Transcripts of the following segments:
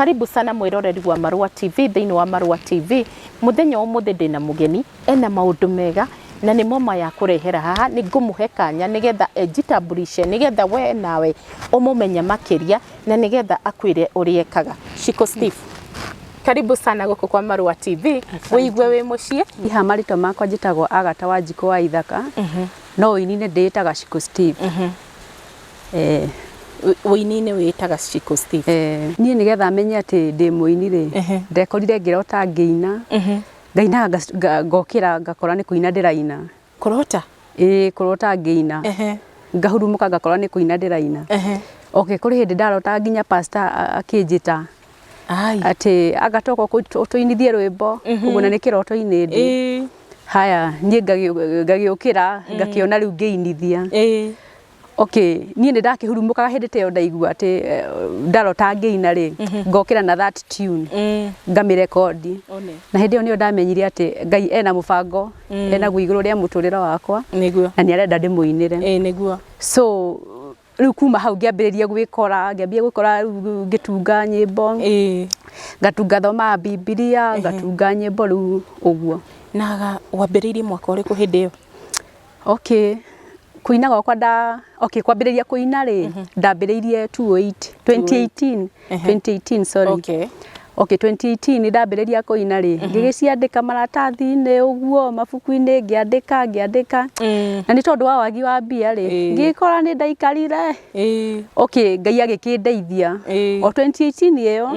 Karibu sana mwiroreri wa Marua TV thiini wa Marua TV. Muthenya umuthi ndina mugeni ena maundu mega na ni moma ya kurehera haha ni ngumuhe kanya nigetha ejitambulishe nigetha we nawe umumenya makiria na nigetha akwire uriekaga. Shiku Steve, karibu sana guku kwa Marua TV. Wiigwe wi mucie? Iha marito makwa njitagwo Agata wa Njiko wa Ithaka. No inine nditaga Shiku Steve. Wini-inĩ wĩtaga Shiku Steve. Niĩ nigetha menye atĩ ndĩ mũini rĩ, ndekorire ngĩrota ngĩina. Ngainaga ngokĩra ngakora nĩ kũina ndĩraina. Kũrota? Kũrota ngĩina. Ngahurumuka ngakora nĩ kũina ndĩraina. Okay, kũrĩ hĩndĩ ndarota nginya pastor akĩnjĩta atĩ Agatoka ũtũinithie rwĩmbo, ũguo na nĩ kĩroto-inĩ ndĩ. Haya, niĩ ngagĩũkĩra ngakĩona rĩu ngĩinithia. Okay, niĩ nĩ ndakĩhurumukaga hĩndĩ ta ĩyo ndaigua atĩ ndarota ngĩina rĩ, ngokĩra na that tune ngamĩrekondi. Na hĩndĩ ĩyo nĩyo ndamenyire atĩ Ngai ena mũbango, ena igũrũ rĩa mũtũrĩre wakwa, na nĩ arenda ndĩmũinĩre. Nĩguo. So rĩu kuma hau ngĩambĩrĩria gwĩkora ngĩtunga nyĩmbo, ngatunga thoma Bibilia, ngatunga nyĩmbo rĩu ũguo. Na wambĩrĩirie mwaka ũrĩkũ hĩndĩ ĩyo? Okay, kuina gwakwa kwambĩrĩria kuina rĩ, ndambĩrĩirie 2018 sorry. Okay, 2018 nĩ ndambĩrĩria kuina rĩ, ngĩgĩciandĩka maratathi-inĩ ũguo, mabuku-inĩ ngĩandĩka. Na nĩ tondũ wa wagi wa mbia rĩ, ngĩkora nĩ ndaikarire. Okay, Ngai agĩkĩndeithia. O 2018 ĩyo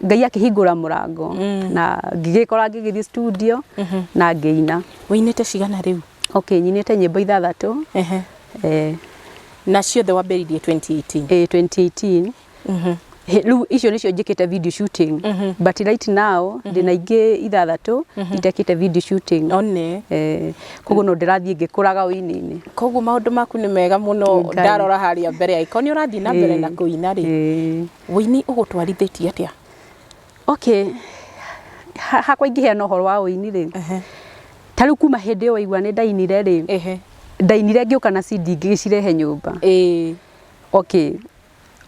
Ngai akĩhingũra mũrango na ngĩgĩkora ngĩgĩthiĩ studio na ngĩina. Wĩinĩte cigana rĩu? Okay, nyinĩte nyĩmbo 6. Na ciothe wambĩrĩirie 2018? 2018. Rĩu icio nĩcio njĩkĩte video shooting. But right now ndĩna ingĩ 6 itekĩte video shooting. Koguo no ndĩrathiĩ ngĩkũraga wĩini-inĩ. Koguo maũndũ maku nĩ mega mũno ndarora harĩa mbere yaiko nĩ ũrathiĩ na mbere na kũina rĩ. Wĩini ũgũtwarithĩtie atĩa? Okay, hakwa ingĩheana ũhoro wa wĩini rĩ, ta rĩu kuma hĩndĩ ĩyo waigua nĩ ndainire rĩ, ndainire ngĩũka na CD ngĩcirehe nyũmba. Okay,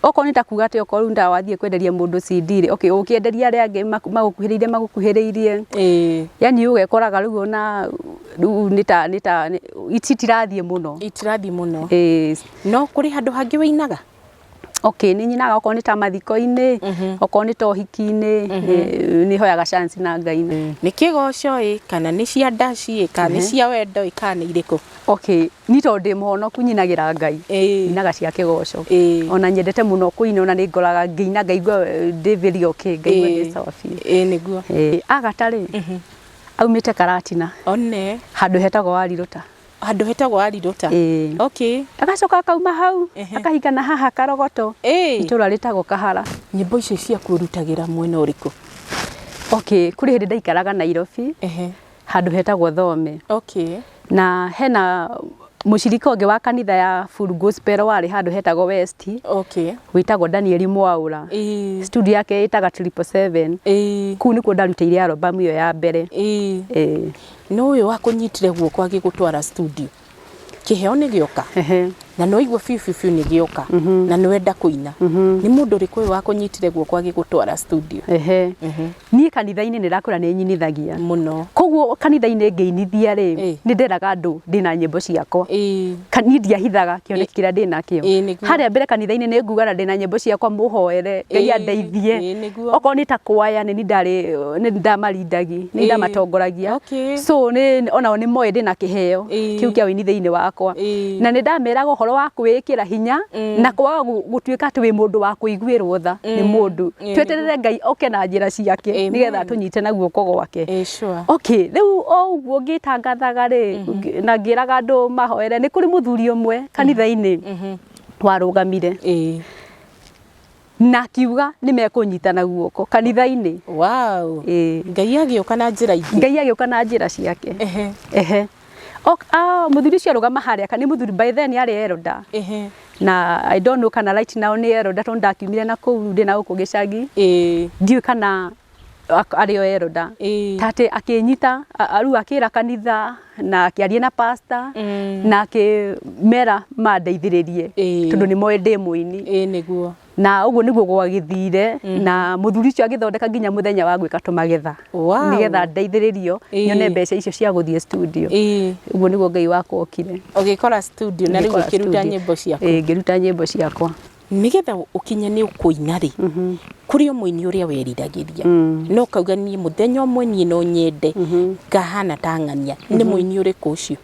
okorwo nĩ ta kuga atĩ okorwo ndawathiĩ kwenderia mũndũ CD rĩ, okay, ũkĩenderia arĩa angĩ magũkuhĩrĩirie. Yani ũgekoraga rĩu ona rĩu itirathiĩ mũno. Itirathiĩ mũno. No kũrĩ handũ hangĩ wĩinaga? Okay, nĩ nyinaga okorwo nĩ ta mathiko-inĩ, okorwo nĩ ta ũhiki-inĩ, nĩ hoyaga chance na Ngai. Nĩ kĩgoco kana nĩ cia ndaci kana nĩ cia wendo kana nĩ irĩkũ? Okay, nĩ tondũ ndĩ mũhonoku nyinagĩra Ngai, nyinaga cia kĩgoco. Ona nyendete mũno kũina, ona nĩ ngoraga ngĩina ngaigua ndĩ very okay, ngaigua ndĩ sawa biũ. Nĩguo. Agata rĩ, aumĩte Karatina. Handũ hetagwo Warirũta. Handũ hetagwo Warirũta? Okay. Agacoka akauma hau, akahingana haha Karogoto. Itũra rĩtagwo Kahara. Nyĩmbo icio ciaku ũrutagĩra mwena ũrĩkũ? Okay, kũrĩ hĩndĩ ndaikaraga Nairobi, handũ hetagwo Thome. Na hena mũcirika ũngĩ wa kanitha ya Full Gospel warĩ handũ hetagwo West. Wĩtagwo Daniel Mwaura. Studio yake ĩtaga 777. Kũu nĩkuo ndarutĩire album ĩyo ya mbere. No ũyũ wakũnyitire guoko agĩgũtwara studio, kĩheo nĩ gĩoka na no igua biũ nĩ gĩoka na nĩ wenda kũina, nĩ mũndũ ũrĩkũ ũyũ wakũnyitire guoko agĩgũtwara studio? Niĩ kanitha-inĩ nĩ ndakũra nĩ nyinithagia mũno, koguo kanitha-inĩ ngĩinithia rĩ, nĩ nderaga andũ ndĩna nyĩmbo ciakwa. Niĩ ndiahithaga kĩoneki kĩrĩa ndĩnakĩo. Harĩa mbere kanitha-inĩ nĩ ngugaga ndĩna nyĩmbo ciakwa mũhoere, Ngai andeithie. Okorwo nĩ ta kwaya nĩ ndamarindagia, nĩ ndamatongoragia. So onao nĩ moĩ ndĩna kĩheo kĩu kĩa wĩini thĩinĩ wakwa. Na nĩ ndameraga ũhoro wa kwĩkĩra hinya na kwaga gũtuĩka atĩ wĩ mũndũ wa kũiguĩrwo tha nĩ mũndũ. Tweterere Ngai oke na njĩra ciake nĩgetha tũnyite na guoko gwake. Okay, rĩu o ũguo ngĩtangathaga rĩ, na ngĩraga andũ mahoere, nĩ kũrĩ mũthuri ũmwe kanitha-inĩ warũgamire na akiuga nĩ mekũnyitana guoko kanitha-inĩ. Ngai agĩũka na njĩra ingĩ. Ngai agĩũka na njĩra ciake. Mũthuri ũcio arũgama harĩa, nĩ mũthuri by then arĩ elder. Na I don't know kana right now nĩ elder, tondũ ndakiumire na kũu ndĩ na gũkũ gĩcagi. Ndiũĩ kana arĩ o elder. Tatĩ akĩnyita rĩu akĩra kanitha na akĩaria na pastor na akĩmera mandeithĩrĩrie tondũ nĩ moĩ ndĩ mũini. na uguo niguo gwagithire na muthuri cio agithondeka nginya muthenya wa gwika tumagetha nigetha ndeithiririo nyone mbeca icio cia guthie studio uguo niguo Ngai wakwa okire ugikora studio na riu ukiruta nyimbo ciakwa ngiruta nyimbo ciakwa nigetha ukinye ni ukuina ri kuri muini uria weriragiria no kauga ni muthenya umwe ni no nyende ngahana tangania ni muini uriku ucio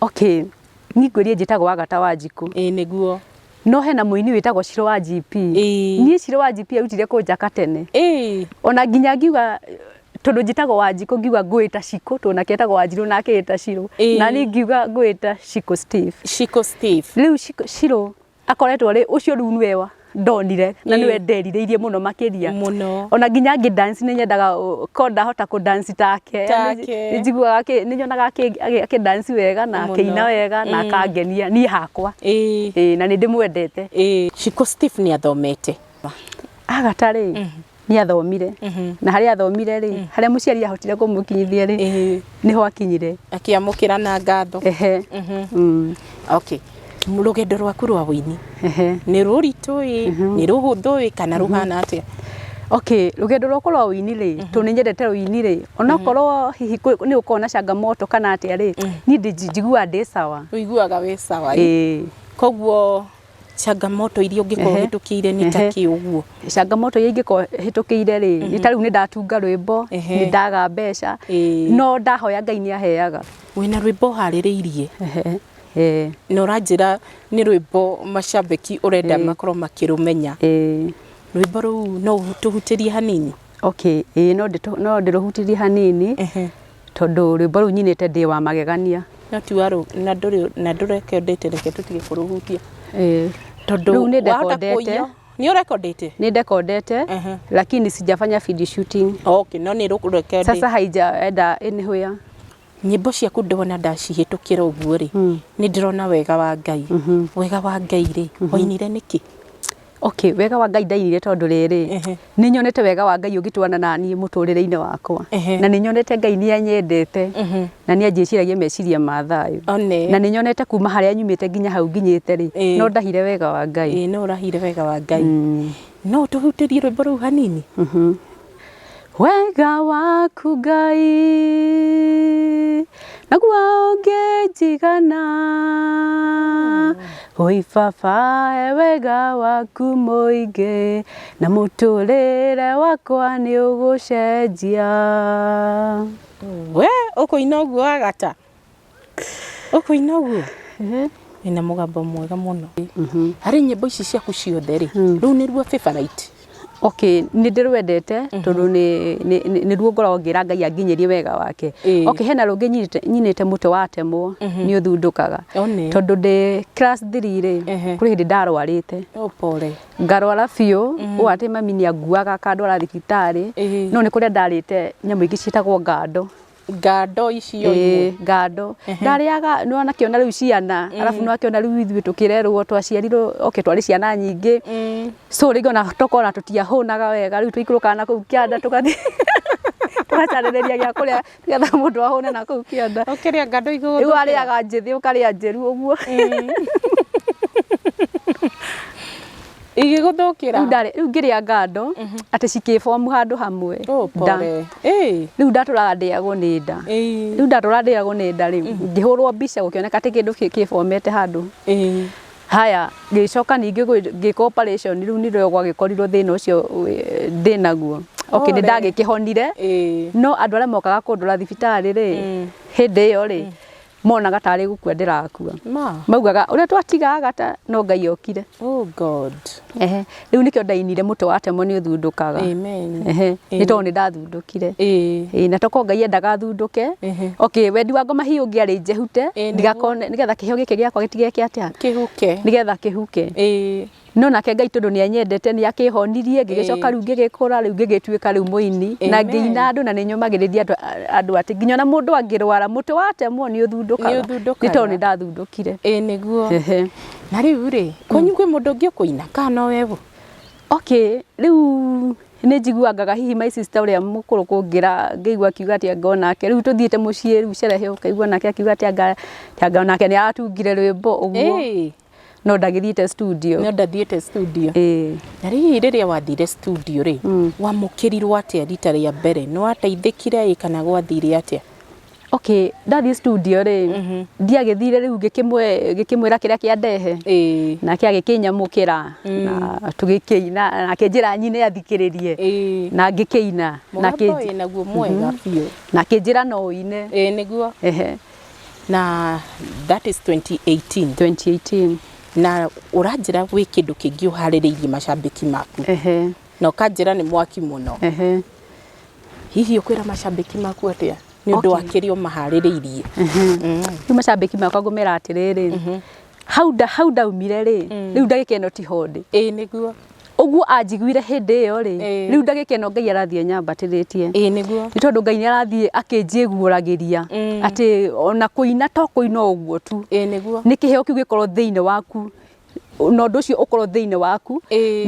okay ni ngwirie njitagwo Agata wa Njiku niguo no hena muini witagwo Shiro wa GP ni Shiro wa GP arutire kunjaka tene ona nginya ngiuga tondu njitagwo wa Njiku ngiuga ngwita Shiku to nake etagwo wa Njiru nake eta Shiro na ni ngiuga ngwita Shiku Steve riu Shiro akoretwo ri ucio riu niwe ndonire na niwe nderirĩirie muno makiria ona nginya ngi dance ni nyendaga konda hota ku dance take njiguaga ni nyonaga aki dance wega na akina wega na akangenia ni hakwa na ni ndimwendete Shiku Steve ni athomete Agata ri ni athomire na hari athomire ri hari muciari ahotire kumukinyithia ri niho akinyire akiamukira na ngatho okay rugendo rwaku rwa wini ni ruritui ni ruhuthui kana ruhana atia okay rugendo rwakwa rwa wini ri to ni nyendete wini ri ona korwo hihi ni ukona changamoto kana atia ri ni njigua ndi sawa uiguaga we sawa koguo changamoto iria ungikorwo hitukire ni taki uguo changamoto iria ingiko hitukire ri ni tariu ni ndatunga rwimbo ni ndaga mbeca no ndahoya Ngai ni aheaga wina rwimbo haririirie no uranjira ni rwimbo macambeki urenda makorwo makirumenya rwimbo ru no tuhutirie hanini okay no ndiruhutirie hanini tondu rwimbo ru nyinite ndi wa magegania no tiwaru na ndureke ndete reke tutige kuruhutia tondu ni recordete ni recordete ni recordete lakini sijafanya video shooting okay no ni recordete sasa haijaenda anywhere nyimbo ciaku ndona ndacihitukira uguo ri ni ndirona wega wa Ngai wega wa Ngai ri oinire niki okay wega wa Ngai ndainire tondu riri ni nyonete wega wa Ngai ugitwana na ni muturire-ini wakwa na ni nyonete Ngai ni anyendete na ni anjiciragia meciria ma thayu na ni nyonete kuma haria nyumite nginya hau nginyite ri no ndahire wega wa Ngai no urahire wega wa Ngai no tuhutirie rwimbo ru hanini wega waku Ngai naguo ungijigana oi baba wega waku muingi na muturire wakwa ni ugucenjia we ukuina uguo Agata ukuina uguo ina mugambo mwega muno hari nyimbo ici ciaku ciothe ri riu ni ruo favorite okay ni ndirwendete tondu ni ruo ngoragwo ngira Ngai anginyerie wega wake okay hena rungi nyinite muti watemwo niuthundukaga tondu ndi class 3 ri kuri hindi ndarwarite pole ngarwara biu ati mami ni anguaga kandwara thibitari no ni kuria ndarite nyamu ingi ciitagwo ngando icio ngando ndariaga no nakiona riu ciana alafu no akiona riu ithuĩ tukirerwo twaciarirwo okay twari ciana nyingi so rigona tokona tutiahunaga wega riu tuikuruka na kuu kianda tukathi tukacarĩrĩria gĩa kũrĩa nĩgetha mũndũ ahũne na kuu kianda ũkĩrĩa ngando igũrũ riu arĩaga njĩthĩ ũkarĩa njĩru ũguo igiguthukira riu ngĩrĩa ngando atĩ cikĩbomu handũ hamwe riu ndatũraga ndĩagwo nĩ nda riu ndatũra ndĩagwo nĩ nda rĩu ngĩhũrwo mbica gũkĩoneka atĩ kĩndũ kĩbomete handũ haya ngĩcoka ningĩ ngĩka operation riu nĩrĩo gwagĩkorirwo thĩna ũcio ndĩnaguo okay nĩ ndagĩkĩhonire no andũ arĩa mokaga kũndũra thibitarĩ rĩ hĩndĩ ĩyo rĩ monaga tarĩ gũkua ndĩrakua maugaga ũrĩa twatiga Agata no Ngai okire oh God riu nĩkĩo ndainire mũtĩ watemwo nĩũthundũkaga nĩ tondũ nĩ ndathundũkire na toko Ngai endaga thundũke okay wendi wa ngoma hiũ ngĩarĩ njehute ndigakone nĩgetha kĩheo gĩkĩ gĩakwa gĩtigeke atĩa kĩhuke nĩgetha kĩhuke no nake Ngai tondu ni anyendete ni akihonirie ngigicoka riu ngigikura riu ngigituika riu muini na ngiina andu na ninyumagiriria andu ati nginya na mundu angirwara muti watemwo ni uthundukaga ni tondu ni ndathundukire niguo na riu ri kwanyu kwi mundu ungi ukuina kana wewe okay riu ni njiguangaga hihi my sister uria mukuru kungira ngigua kiuga ati ngona ake riu tuthiite mucii riu cerehe ukaigua nake akiuga ati anga nake ni atungire rwimbo uguo no ndagithiite studio no ndathiĩte studio na rĩrĩa wathire studio rĩ wamũkĩrirwo atĩa rita rĩa mbere nĩ wateithĩkire kana gwathire atĩa okay ndathi studio rĩ ndiagĩthire rĩu gĩkĩmwĩra kĩrĩa kĩandehe na kĩagĩkĩnyamũkĩra na tũgĩkĩina na kĩnjĩra nyine athikĩrĩrie na ngĩkĩina na naguo mwega biũ na kĩnjĩra no ine nĩguo na that is 2018 na ũranjĩra gwĩ kĩndũ kĩngĩ ũharĩrĩirie macambĩki maku na ũkanjĩra nĩ mwaki mũno hihi ũkwĩra macambĩki maku atĩa nĩ ũndũ wa kĩrĩa maharĩrĩirie rĩu macambĩki makwa ngũmera atĩrĩrĩ hau ndaumire rĩ rĩu ndagĩka ĩno ti honde nĩguo ũguo anjiguire hĩndĩ ĩyo rĩ rĩu ndagĩka ĩno Ngai arathiĩ nyambatĩrĩtie nĩguo nĩ tondũ Ngai nĩ arathiĩ akĩnjiguũragĩria atĩ ona kũina to kũina ũguo tu nĩguo nĩ kĩheo kĩu gĩkorwo thĩinĩ waku na ũndũ ũcio ũkorwo thĩinĩ waku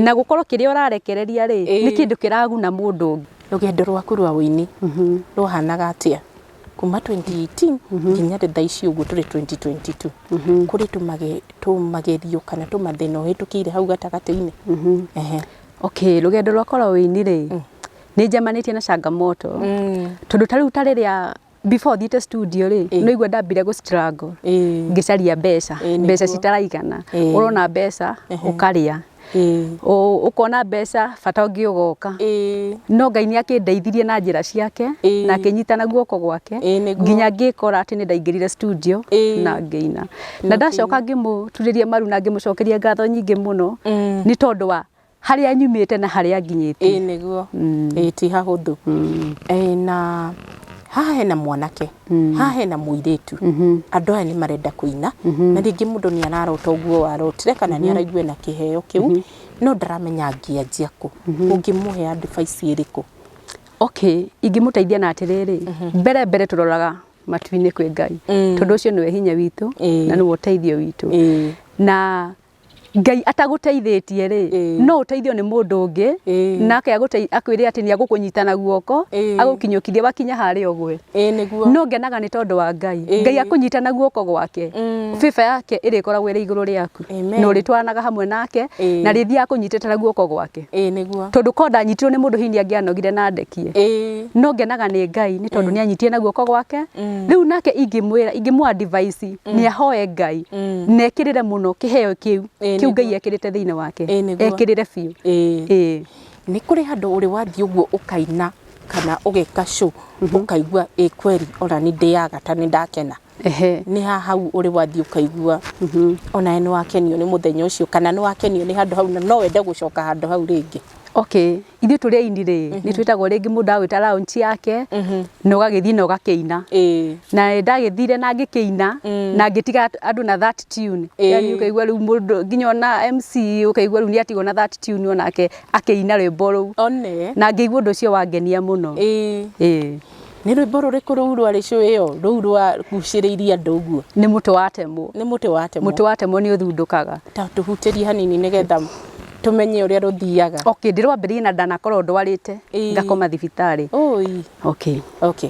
na gũkorwo kĩrĩa ũrarekereria rĩ nĩ kĩndũ kĩraguna mũndũ ũngĩ rũgendo rwaku rwa ũini rũhanaga atĩa kuma 2018 nginya thaa ici ũguo tũrĩ 2022 kũrĩ tũmagerio kana tũmathĩna ũhĩtũkĩire hau gatagatĩ-inĩ okay rũgendo rwakwa rwa ũini rĩ nĩ njemanĩtie na changamoto tondũ tarĩu ta rĩrĩa before thiĩte studio rĩ no igua ndambire gũ struggle ngĩcaria mbeca citaraigana ũrona mbeca ũkarĩa ukona mbeca bata ũngĩ ũgoka no Ngai nĩ akĩndeithirie na njĩra ciake na akĩnyitana guoko gwake nginya ngĩkora atĩ nĩ ndaingĩrire studio na ngĩina na ndacoka ngĩmũturĩria maru na ngĩmũcokeria ngatho nyingĩ mũno nĩ tondũ wa harĩa nyumĩte na harĩa nginyĩte nĩguo ti hahũthũ na haha hena mwanake haha hena mũirĩtu andũ aya nĩ marenda kũina na rĩngĩ mũndũ nĩ ararota ũguo warotire kana nĩ araigua na kĩheo kĩu no ndaramenya angĩanjia kũ ũngĩmũhe advice ĩrĩkũ okay ingĩmũteithia na atĩrĩrĩ mbere tũroraga matu-inĩ kwĩ Ngai tondũ ũcio nĩwe hinya witũ na nĩwe ũteithio witũ na Ngai atagũteithĩtie rĩ no ũteithio nĩ mũndũ ũngĩ nake akwĩre atĩ nĩ agũkũnyitana guoko agũkinyũkithie wakinya harĩa ũgwe no ngenaga nĩ tondũ wa Ngai akũnyitana guoko gwake biba yake ĩrĩkoragwo ĩrĩ igũrũ rĩaku na ũrĩtwaranaga hamwe nake na rĩthiĩ akũnyitĩte guoko gwake tondũ ko ndanyitirwo nĩ mũndũ hihi angĩanogire na ndekie no ngenaga nĩ Ngai nĩ tondũ nĩ anyitie na guoko gwake rĩu nake ingĩmũ advice nĩ ahoe Ngai na ekĩrĩre mũno kĩheo kĩu Ngai ekĩrĩte thĩinĩ wake ekĩrĩre biũ nĩ kũrĩ handũ ũrĩ wathiĩ ũguo ũkaina kana ũgeka show ũkaigua kweri ona nĩ ndĩaga ta nĩ ndakena nĩ hau ũrĩ wathiĩ ũkaigua ona nĩ wakenio nĩ mũthenya ũcio kana nĩ wakenio nĩ handũ hau na no wende gũcoka handũ hau rĩngĩ okay ithuĩ tũrĩ aini rĩ nĩ twĩtagwo rĩngĩ mũndũ agwĩta launch yake na ũgagĩthiĩ na ũgakĩina na ndagĩthire na ngĩkĩina na ngĩtiga andũ na that tune yani ũkaigua rĩu mũndũ nginya ona MC ũkaigua rĩu nĩ atigwo na that tune onake akĩina rwĩmbo rũu na ngĩigua ũndũ ũcio wangenia mũno nĩ rwĩmbo rũrĩkũ rũu rwarĩ show ĩyo rũu rwagucĩrĩirie andũ ũguo nĩ Muti watemwo Muti watemwo niuthundukaga ta tũhutĩrie hanini nĩgetha tumenye ũrĩa rũthiaga okay ndĩrwambĩrĩrie na ndanakorwo ndwarĩte ngakoma thibitarĩ okay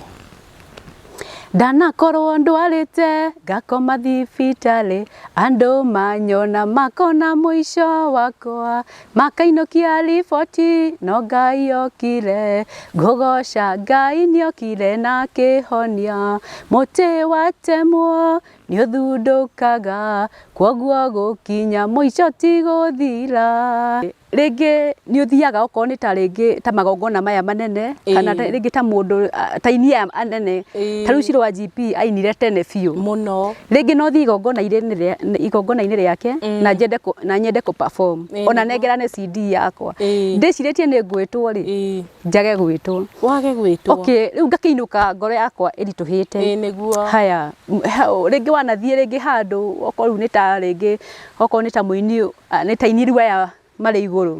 ndanakorwo ndwarĩte ngakoma thibitarĩ andũ manyona makona mũico wakwa makainũkia riboti no Ngai okire ngũgoca Ngai nĩ okire na akĩhonia mũtĩ watemwo nĩ ũthundũkaga kwoguo gũkinya mũico ti gũthira rĩngĩ nĩ ũthiaga okorwo nĩ ta rĩngĩ ta magongona maya manene kana rĩngĩ ta mũndũ ta inia anene ta rĩu Shiro wa GP ainire tene biũ mũno rĩngĩ no thiĩ igongona-inĩ rĩake na nyende kũ perform ona nengerane CD yakwa ndĩcirĩtie nĩ ngwĩtwo rĩ njage gwĩtwo wage gwĩtwo okay rĩu ngakĩinũka ngoro yakwa ĩritũhĩte nĩguo haya rĩngĩ wanathiĩ rĩngĩ handũ okorwo nĩ ta rĩngĩ okorwo nĩ ta mũini nĩ ta inirwa ya marĩ igũrũ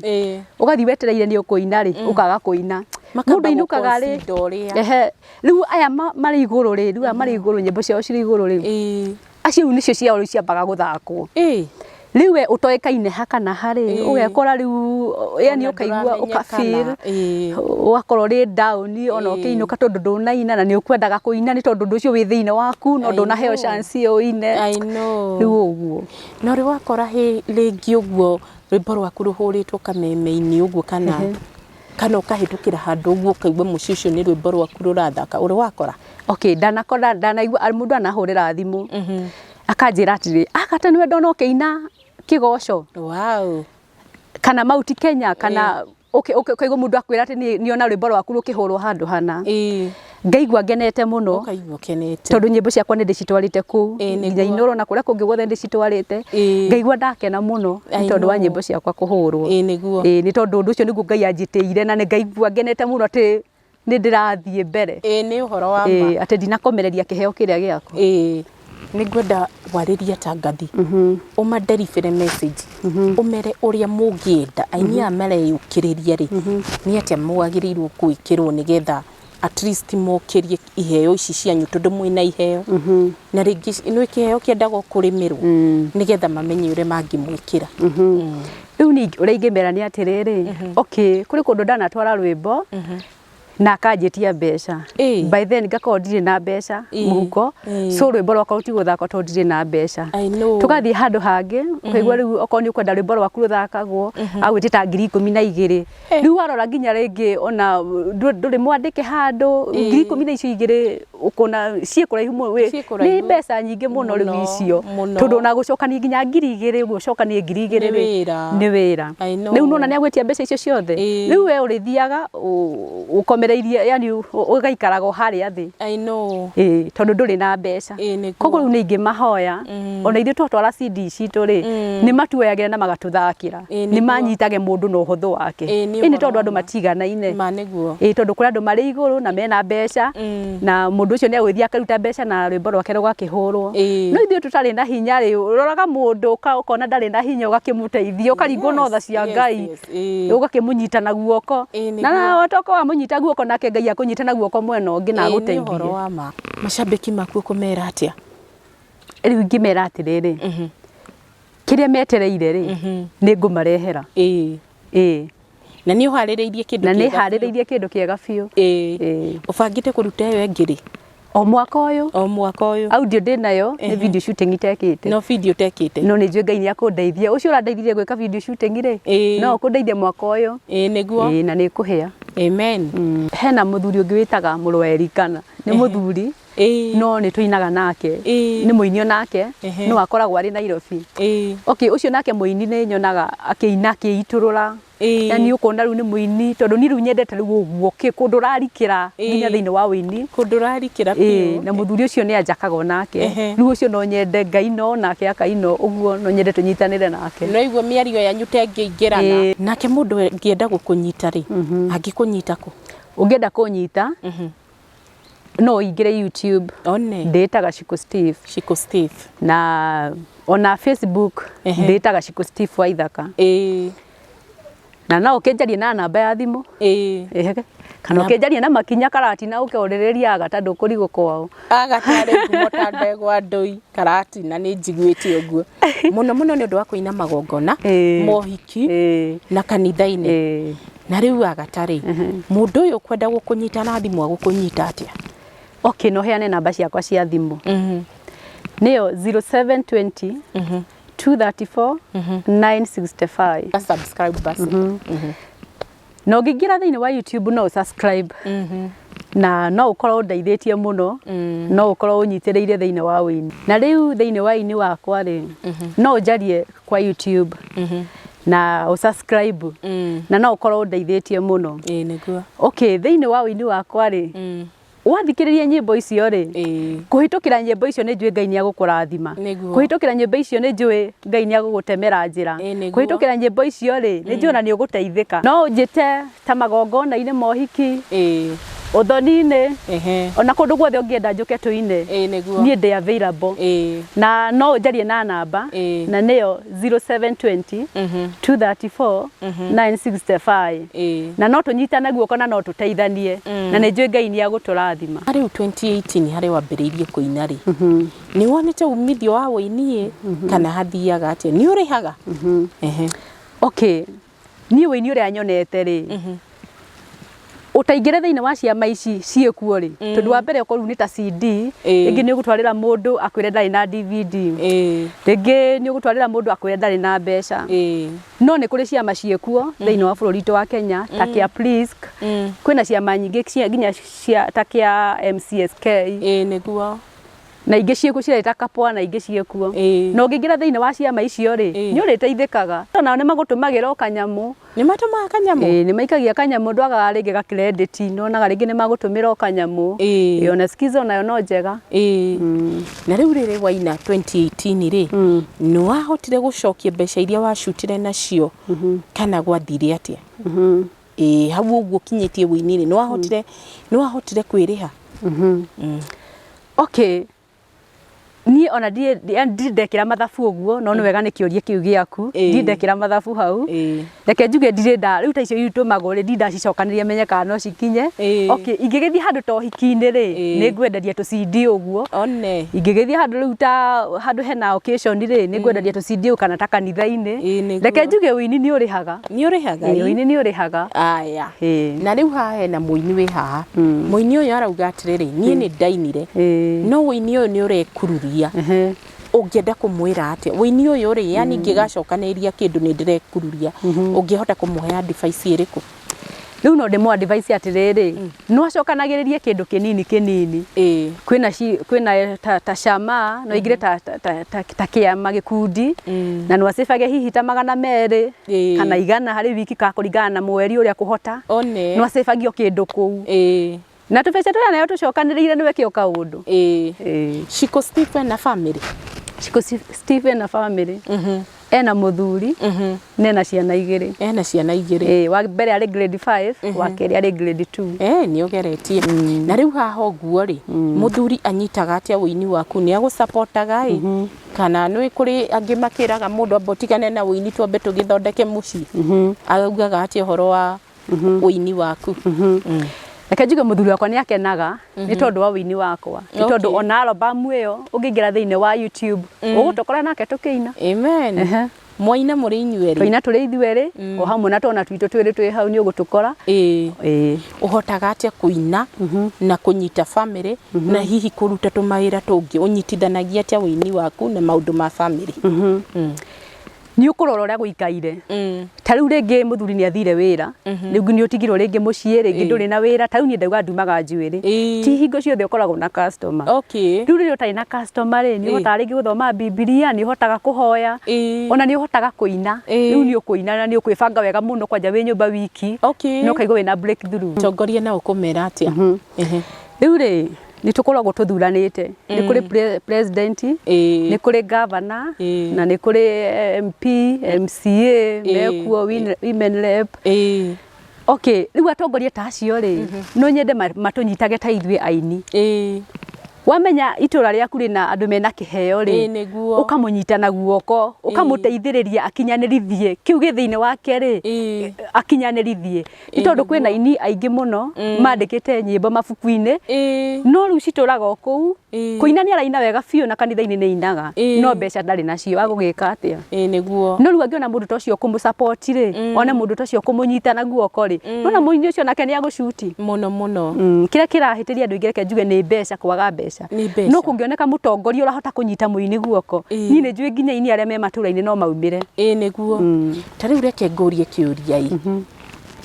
ũgathiĩ wetereire nĩ ũkũina rĩ ũkaga kũina mũndũ ainũkaga rĩ rĩu aya marĩ igũrũ rĩ rĩu marĩ igũrũ nyĩmbo ciao cirĩ igũrũ rĩ acio nĩcio ciao ciambaga gũthakwo riwe utoekaine haka na hari ugekora riu yani ukaigua ukafeel ugakorwo ri down ona ukiinuka tondu ndunaina na ni ukwendaga kuina ni tondu nducio wi thiine waku no ndunaheo chance yo ine I know riu uguo no ri wakora ringi uguo rwimbo rwaku ruhuritwo kameme-ini uguo kana ukahitukira handu uguo ukaigua mucicio ni rwimbo rwaku rurathaka uri wakora okay ndanaigua mundu anahurira thimu akanjira atiri akata niwe ndona ukiina kigoco wow kana Muti Kenya kana ukaigua mundu akwira ati ni ona rwimbo rwaku rukihurwo handu hana ngaigua ngenete muno ukaigua kenete tondu nyimbo ciakwa ni ndicitwarite ku nginya inoro na kuria kungi guothe ndicitwarite ngaigua ndakena muno tondu wa nyimbo ciakwa kuhurwo niguo ni tondu undu ucio niguo Ngai anjitire na ngaigua ngenete muno ati ni ndirathie mbere ni uhoro wa ma ati ndinakomereria kiheo kiria giaku ningwenda wariria tangathi umaderifere message umere uria mungienda aini amere ukiriria ri ni atia muagirirwo gwikirwo nigetha at least mokirie iheo ici cianyu tondu mwina iheo na ringi ni kiheo kiendagwo kurimirwo nigetha mamenye ure mangimwikira riu ningi uria ingimera ni atiriri okay kuri kundu ndanatwara rwimbo na akanjitia mbeca by then ngakorwo ndirĩ na mbeca muhuko so rwimbo rwakwa rutigũthaka tondu ndirĩ na mbeca tugathie handu hangi ukaigua riu okorwo ni ukwenda rwimbo rwaku ruthakagwo agwĩtĩta 12,000 riu warora nginya ringi ona ndũrĩ mwandĩke handu 12,000 icio igĩrĩ ukona ciĩkũraihu mũno ni mbeca nyingĩ mũno riu icio tondu ona gucokania nginya 2,000 gucokania 2,000 ni wĩra riu nona ni agwĩtia mbeca icio ciothe riu we ũrĩthiaga ukomereirie yani ugaikaraga haria thi I know tondu nduri na mbeca koguo riu ningi mahoya ona ithu twatwara CD citu ri ni matuoyagira na magatuthakira ni manyitage mundu no huthu wake ni tondu andu matiganaine maniguo tondu kuri andu mari iguru na mena mbeca na mundu ucio ni agwithia akaruta mbeca na rwimbo rwake rwakihurwo no ithu tutari na hinya ri uroraga mundu ukona ndari na hinya ugakimuteithia ukaringwo no tha cia Ngai ugakimunyita na guoko na watoko wa munyita guoko nake Ngai akunyita na guoko mwena ungi na guteithie macambiki maku kumera atia riu ngimera atiriri kiria metereire ri ni ngumarehera na ni uhaririirie kindu na ni haririirie kindu kiega biu ubangite kuruta yo engiri o mwaka uyu audio ndinayo ni video shooting itekite no video tekite no ni njue Ngai ni akundeithia ucio urandeithire gwika video shooting ri no kundeithia mwaka uyu niguo na ni kuhia amen hena muthuri ungi witaga Murweri kana ni muthuri no ni tuinaga nake ni muinio nake no akoragwo ari Nairobi okay ucio nake muini ni nyonaga akiina akiiturura yani ukona riu ni muini tondu ni riu nyendete riu uguo kundu rarikira nginya thiini wa wini kundu rarikira pio na muthuri ucio ni ajakaga nake riu ucio no nyende Ngai no nake akaino uguo no nyende tunyitanire nake no igwo miario yanyu tengeingirana nake mundu ngienda gukunyita ri angikunyita ku ungienda kunyita no ingire YouTube ndetaga Shiku Steve na ona Facebook ndetaga Shiku Steve Waithaka na no ukenjarie na namba ya thimu kana ukenjarie na makinya karati na ukeorereria agatandu kurigo kwao agatare ngumo ta ndegwa ndoi karati na ni njiguite uguo muno ni undu wa kuina magongona mohiki na kanitha-ini na riu agatare mundu uyu kwenda gukunyita na thimu agukunyita atia okay no heane namba ciakwa cia thimu niyo 0720 234 965 subscribe basi no ngingira thiini wa YouTube no subscribe na no ukorwo ndeithĩtie muno no ukorwo unyitĩrĩire thiini wa wini na riu thiini wa ini wakwa ri no njarie kwa YouTube na usubscribe na no ukorwo ndeithĩtie muno niguo okay thiini wa wini wakwa ri wathikiriria nyimbo icio ri kuhitukira nyimbo icio ni njui Ngai ni agukurathima kuhitukira nyimbo icio ni njui Ngai ni agugutemera njira kuhitukira nyimbo icio ri ni njui na ni uguteithika no njite ta magongona-ini mohiki uthoni-ini ona kundu guothe ungienda njuke tuine nie ndi available na no njarie na namba na niyo 0720 234 965 na no tunyitane guoko na no tuteithanie na ni njui Ngai ni aguturathima. Hari 2018 hari wambiriirie kuina ri ni wonete umithio wa wini kana hathiaga atia ni urihaga? Okay, ni wini uri anyonete ri utaingire thiini wa ciama ici ciekuo ri tondu wa mbere okorwo ni ta CD ingi ni ugutwarira mundu akwire ndari na DVD ingi ni ugutwarira mundu akwire ndari na mbeca no ni kuri ciama ciekuo thiini wa bururi wa Kenya ta kia Plisk kwina ciama nyingi nginya ta kia MCSK niguo na ingi ciekuo cireta kapwa na ingi ciekuo no ngingira thiini wa ciama icio ri ni uriteithikaga na ni magutumagira kanyamu ni matumaga kanyamu ni maikagia kanyamu ndwaga ringi ga credit no na ringi ni magutumira kanyamu ona skizo nayo no njega na riu riri waina 2018 ri no ahotire gucokia mbeca iria wacutire nacio kana gwathire atia? Hau uguo kinyitie wini ri no ahotire kwiriha? Okay, ni ona ndekira mathabu uguo no ni wega ni kiuria kiu giaku ndekira mathabu hau reke njuge ndirenda riu ta icio itumagwo ri ndacicokaniria menye kana no cikinye. Okay, ingigithie handu to hiki-ini ri ni ngwenderia tu CD uguo one ingigithie handu riu ta handu hena occasion ri ni ngwenderia tu CD kana ta kanitha-ini reke njuge wini ni urihaga wini ni urihaga aya na riu ha hena muini wi haha muini uyu arauga atiriri nie ni ndainire no wini uyu ni urekururia ungienda kumwira atia wini uyu ri yani ngigacokaniria kindu ni ndirekururia ungihota kumuhe advice iriku? Riu no ndimo advice atiriri no acokanagiririe kindu kinini kwina ta shama no igire ta kiama gikundi na no acebage hihi ta 200 kana 100 hari wiki ka kuringana na mweri uria kuhota no acebagio kindu kuu na tubeca turia nayo tucokaniriire niwe kio kaundu Shiku Stephen na family Stephen na family ena muthuri nena ciana igiri wa mbere ari grade 5 wa keri ari grade 2 ni ugeretie na riu haha uguo ri muthuri anyitaga atia wini waku ni agusupportaga kana nwi kuri angi makiraga mundu abotigane na wini twambe tugithondeke muci agaugaga atia horo wa wini waku? Reke njuge muthuri wakwa ni akenaga ni tondu wa wini wakwa ni tondu ona album iyo ungingira thiini wa YouTube ugutokora nake tukiina. Amen. Mwaina muri inyueri twaina turi ithueri o hamwe na twana twitu twiri twi hau ni ugutukora uhotaga atia kuina na kunyita family na hihi kuruta tumaira tungi unyitithanagia atia wini waku na maundu ma family? Ni ukurora uria guikaire ta riu ringi muthuri ni athire wira riu ni utigirwo ringi mucii ringi nduri na wira ta riu ni ndauga ndumaga njuiri ti hingo ciothe ukoragwo na customer. Okay, riu ri utari na customer ri ni uhotaga ringi guthoma Biblia ni uhotaga kuhoya ona ni uhotaga kuina riu ni ukuina na ni ukwibanga wega muno kwanja wi nyumba wiki no kaigwa wina breakthrough tongoria na ukumera atia? Riu ri ni tukoragwo tuthuranite ni kuri president ni kuri governor na ni kuri MP MCA mekuo women rep. Okay, riu atongoria ta acio ri no nyende matunyitage ta ithuĩ aini wamenya itura riaku rina andu mena kiheo ri ukamunyita na guoko ukamuteithiriria akinyanirithie kiu githiini wake ri akinyanirithie itondu kwina ini aingi muno mandikite nyimbo mabuku-ini no riu cituraga oku kuina ni araina wega biu na kanitha-ini ni inaga no mbeca ndari nacio agugika atia? Niguo no riu angiona mundu tocio kumusupport ri ona mundu tocio kumunyita na guoko ri nona muini ucio nake ni agushuti muno kira kirahitiria andu ingireke njuge ni mbeca kwaga mbeca no kungioneka mutongoria urahota kunyita muini guoko ni ni njui nginya ini aria me matura-ini no maumire niguo ta riu reke ngurie kiuria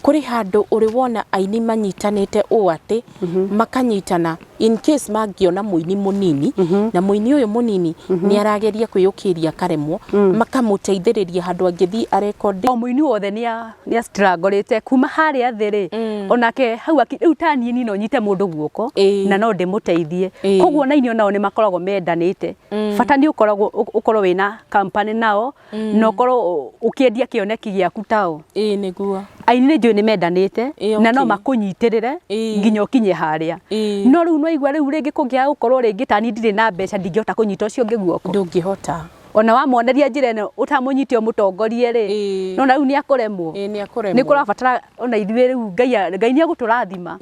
kuri handu uri wona aini manyitanite u ati makanyitana in case mangiona muini munini na muini uyu munini ni arageria kwiyukiria karemwo makamuteithiriria handu angithi arekondi o muini wothe ni strugglete kuma hari athiri onake hau riu tani ni no nyite mundu guoko na no ndimuteithie koguo na inio nao ni makoragwo mendanite bata ni ukorwo wina company nao no ukorwo ukiendia kioneki giaku tao niguo aini ni njui ni mendanite na no makunyitirire nginya ukinye haria no riu no igwa riu ringi kungia ukorwo ringi tani ndire na mbeca ndingihota kunyita ucio ungi guoko ndungihota ona wamoneria njira eno utamunyitio mutongorie ri no na riu ni akuremwo ni kurabatara ona ithuĩ riu ngai ni aguturathima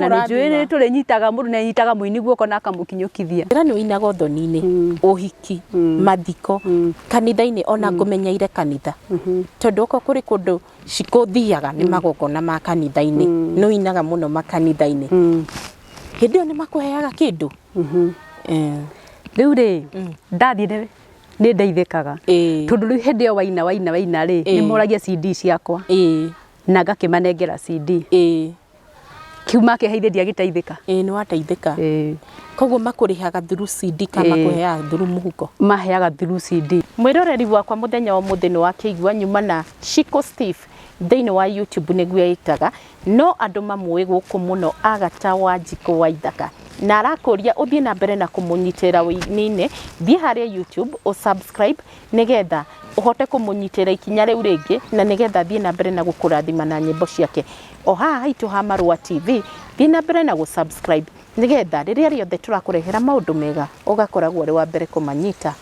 na njui turi nyitaga mundu ne nyitaga muini guoko na akamukinyukithia ira ni uinaga uthoni-ini uhiki mathiko kanitha-ini ona ngumenyaire kanitha tondu uko kuri kundu cikuthiaga ni magongona ma kanitha-ini no uinaga muno makanitha-ini hindi yo ni makuheaga kindu riu ri ndathire ni ndeithikaga tondu riu hindi yo waina ri ni moragia CD ciakwa na ngakimanengera CD kiuma kiheithia giteithika ni wateithika koguo makurihaga through CD kama kuheaga through muhuko maheaga through CD mwiroreri wakwa muthenya wa muthini wa kigwa nyuma na Shiku Steve thiini wa YouTube niguo itaga no andu mamwe guku muno agata wa Njiko wa Ithaka na arakuria uthie na mbere na kumunyitira wini thie haria YouTube o subscribe nigetha uhote kumunyitira ikinya riu ringi na nigetha thie na mbere na gukurathima na nyimbo ciake o haha haitu ha Marua TV thie na mbere na subscribe nigetha riria riothe turakurehera maundu mega ugakoragwo ri wa mbere kumanyita